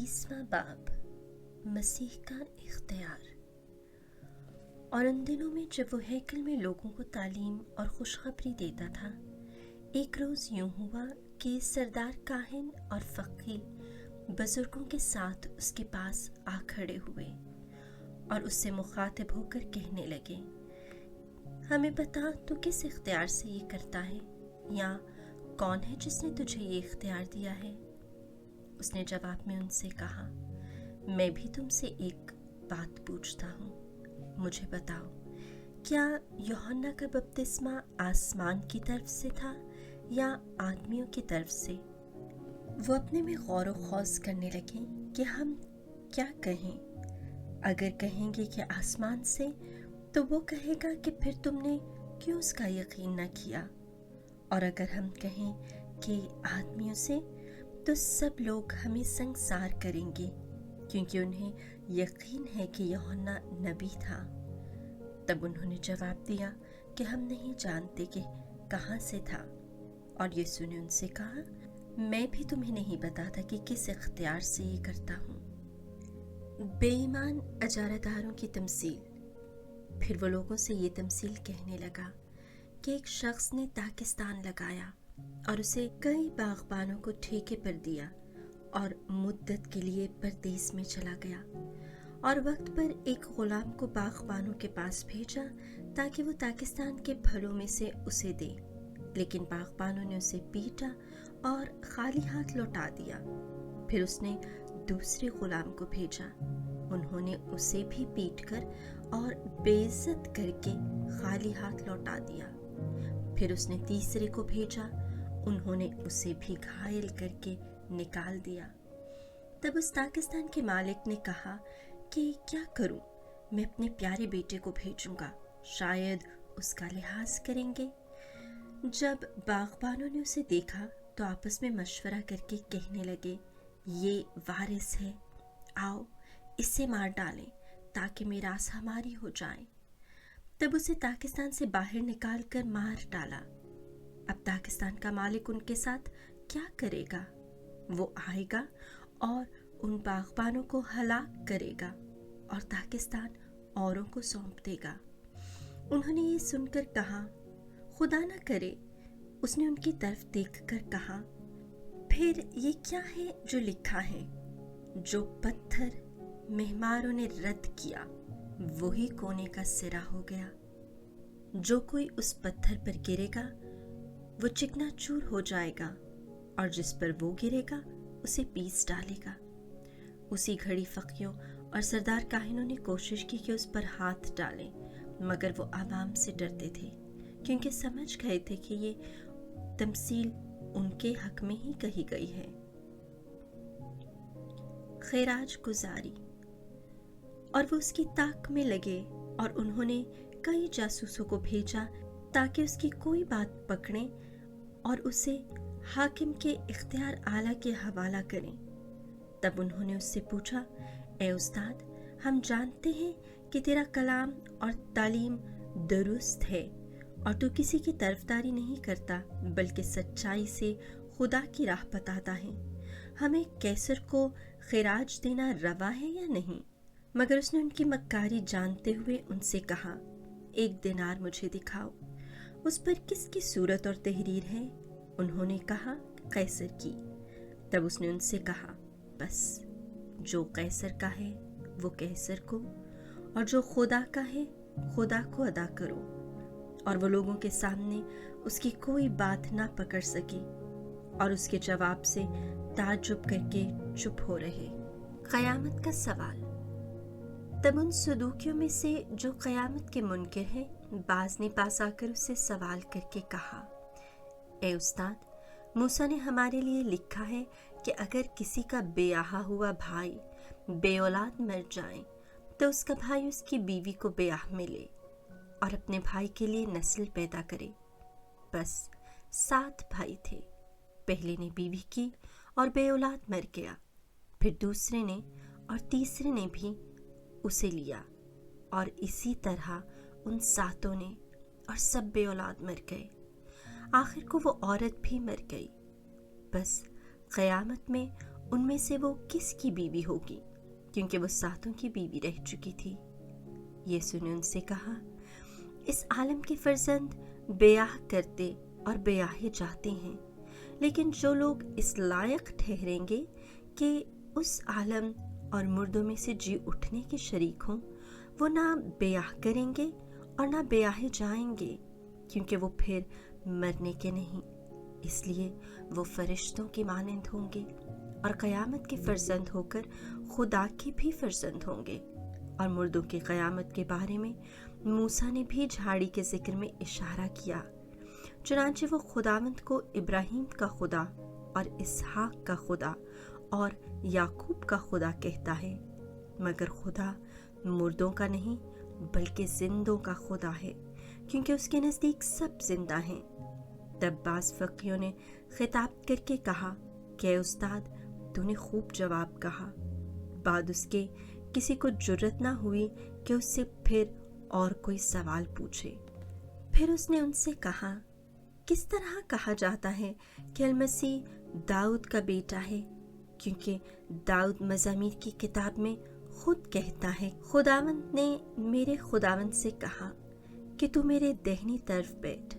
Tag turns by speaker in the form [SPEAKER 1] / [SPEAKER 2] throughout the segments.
[SPEAKER 1] 20वां बाब, मसीह का इख्तियार। और उन दिनों में जब वो हैकल में लोगों को तालीम और खुशखबरी देता था, एक रोज़ यूं हुआ कि सरदार काहिन और फ़कीह बुजुर्गों के साथ उसके पास आ खड़े हुए और उससे मुखातिब होकर कहने लगे, हमें बता तू किस इख्तियार से ये करता है, या कौन है जिसने तुझे ये इख्तियार दिया है। उसने जवाब में उनसे कहा, मैं भी तुमसे एक बात पूछता हूँ, मुझे बताओ, क्या यूहन्ना का बपतिस्मा आसमान की तरफ से था या आदमियों की तरफ से। वो अपने में गौर व खौज करने लगे कि हम क्या कहें। अगर कहेंगे कि आसमान से, तो वो कहेगा कि फिर तुमने क्यों उसका यकीन न किया, और अगर हम कहें कि आदमियों से, तो सब लोग हमें संसार करेंगे, क्योंकि उन्हें यकीन है कि यूहन्ना नबी था। तब उन्होंने जवाब दिया कि हम नहीं जानते कि कहाँ से था। और यीशु ने उनसे कहा, मैं भी तुम्हें नहीं बताता कि किस इख्तियार से ये करता हूँ। बेईमान अजारदारों की तमसील। फिर वो लोगों से ये तमसील कहने लगा कि एक शख्स ने ताकिस्तान लगाया और उसे कई बागबानों को ठेके पर दिया और मुद्दत के लिए परदेस में चला गया, और वक्त पर एक गुलाम को बागबानों के पास भेजा ताकि वो ताकिस्तान के फलों में से उसे दे, लेकिन बागबानों ने उसे पीटा और खाली हाथ लौटा दिया। फिर उसने दूसरे गुलाम को भेजा, उन्होंने उसे भी पीटकर और बेइज्जत करके खाली हाथ लौटा दिया। फिर उसने तीसरे को भेजा, उन्होंने उसे भी घायल करके निकाल दिया। तब उस ताकिस्तान के मालिक ने कहा कि क्या करूं, मैं अपने प्यारे बेटे को भेजूंगा, शायद उसका लिहाज करेंगे। जब बागबानों ने उसे देखा तो आपस में मशवरा करके कहने लगे, ये वारिस है, आओ इसे मार डालें ताकि मीरास हमारी हो जाए। तब उसे ताकिस्तान से बाहर निकाल कर मार डाला। अब ताकिस्तान का मालिक उनके साथ क्या करेगा? वो आएगा और उन बागबानों को हलाक करेगा और ताकिस्तान औरों को सौंप देगा। उन्होंने ये सुनकर कहा, खुदा न करे। उसने उनकी तरफ देखकर कहा, फिर ये क्या है जो लिखा है, जो पत्थर मेहमारों ने रद्द किया वही कोने का सिरा हो गया। जो कोई उस पत्थर पर गिरेगा वो चिकनाचूर हो जाएगा, और जिस पर वो गिरेगा उसे पीस डालेगा। उसी घड़ी फकीहों और सरदार काहिनों ने कोशिश की कि उस पर हाथ डालें, मगर वो आवाम से डरते थे, क्योंकि समझ गए थे कि ये तमसील उनके हक में ही कही गई है। खैराज गुजारी। और वो उसकी ताक में लगे, और उन्होंने कई जासूसों को भेजा ताकि उसकी कोई बात पकड़ें और उसे हाकिम के इख्तियार आला के हवाला करें। तब उन्होंने उससे पूछा, ए उस्ताद, हम जानते हैं कि तेरा कलाम और तालीम दुरुस्त है और तू किसी की तरफदारी नहीं करता, बल्कि सच्चाई से खुदा की राह बताता है। हमें कैसर को खिराज देना रवा है या नहीं? मगर उसने उनकी मक्कारी जानते हुए उनसे कहा, एक दिनार मुझे दिखाओ, उस पर किसकी सूरत और तहरीर है? उन्होंने कहा, कैसर की। तब उसने उनसे कहा, बस जो कैसर का है वो कैसर को, और जो खुदा का है खुदा को अदा करो। और वो लोगों के सामने उसकी कोई बात ना पकड़ सके और उसके जवाब से ताज्जुब करके चुप हो रहे। क़यामत का सवाल। तब उन सदूकियों में से जो क़यामत के मुनकिर हैं, बाज ने पास आकर उससे सवाल करके कहा, ए उस्ताद, मूसा ने हमारे लिए लिखा है कि अगर किसी का बेआहा हुआ भाई बेऔलाद मर जाए तो उसका भाई उसकी बीवी को बेआह में ले और अपने भाई के लिए नस्ल पैदा करे। बस 7 भाई थे। पहले ने बीवी की और बेऔलाद मर गया, फिर दूसरे ने और तीसरे ने भी उसे लिया, और इसी तरह उन 7 ने, और सब बेऔलाद मर गए। आखिर को वो औरत भी मर गई। बस क़यामत में उनमें से वो किसकी बीवी होगी, क्योंकि वो सातों की बीवी रह चुकी थी। यीशु ने उनसे कहा, इस आलम के फर्जंद ब्याह करते और ब्याहे जाते हैं, लेकिन जो लोग इस लायक ठहरेंगे कि उस आलम और मुर्दों में से जी उठने के शरीक हों, वो ना ब्याह करेंगे और ना ब्याहे जाएंगे, क्योंकि वो फिर मरने के नहीं, इसलिए वो फरिश्तों के मानंद होंगे और क़यामत के फर्जंद होकर खुदा के भी फर्जंद होंगे। और मुर्दों की क़यामत के बारे में मूसा ने भी झाड़ी के जिक्र में इशारा किया। चुनांचे वो खुदावंद को इब्राहिम का खुदा और इसहाक का खुदा और याकूब का खुदा कहता है, मगर खुदा मुर्दों का नहीं बल्कि जिंदों का खुदा है, क्योंकि उसके नज़दीक सब जिंदा हैं। तब बाज़ फ़क़ियों ने खिताब करके कहा कि उस्ताद, तूने खूब जवाब कहा। बाद उसके किसी को जुर्रत ना हुई कि उससे फिर और कोई सवाल पूछे। फिर उसने उनसे कहा, किस तरह कहा जाता है कि अल-मसीह दाऊद का बेटा है, क्योंकि दाऊद मज़ामीर की किताब में खुद कहता है, खुदावंद ने मेरे खुदावंद से कहा कि तू मेरे दाहिनी तरफ बैठ,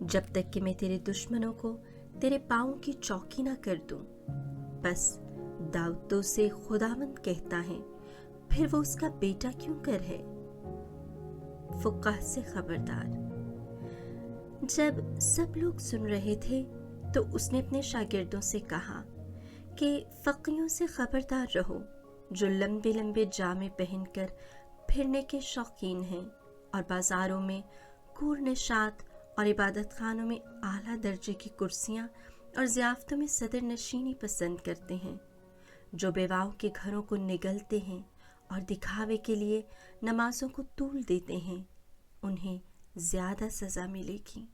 [SPEAKER 1] जब तक कि मैं तेरे दुश्मनों को तेरे पाँव की चौकी ना कर दूं। बस दाऊद तो उसे खुदावंद कहता है, फिर वो उसका बेटा क्यों कर है? फुक़हा से खबरदार। जब सब लोग सुन रहे थे तो उसने अपने शागिर्दों से कहा कि फ़क़ियों से खबरदार रहो, जो लंबे लंबे जामे पहनकर फिरने के शौकीन हैं और बाज़ारों में कूर निशात और इबादत खानों में आला दर्जे की कुर्सियाँ और ज़ियाफ़तों में सदर नशीनी पसंद करते हैं, जो बेवाओं के घरों को निगलते हैं और दिखावे के लिए नमाज़ों को तूल देते हैं, उन्हें ज़्यादा सज़ा मिलेगी।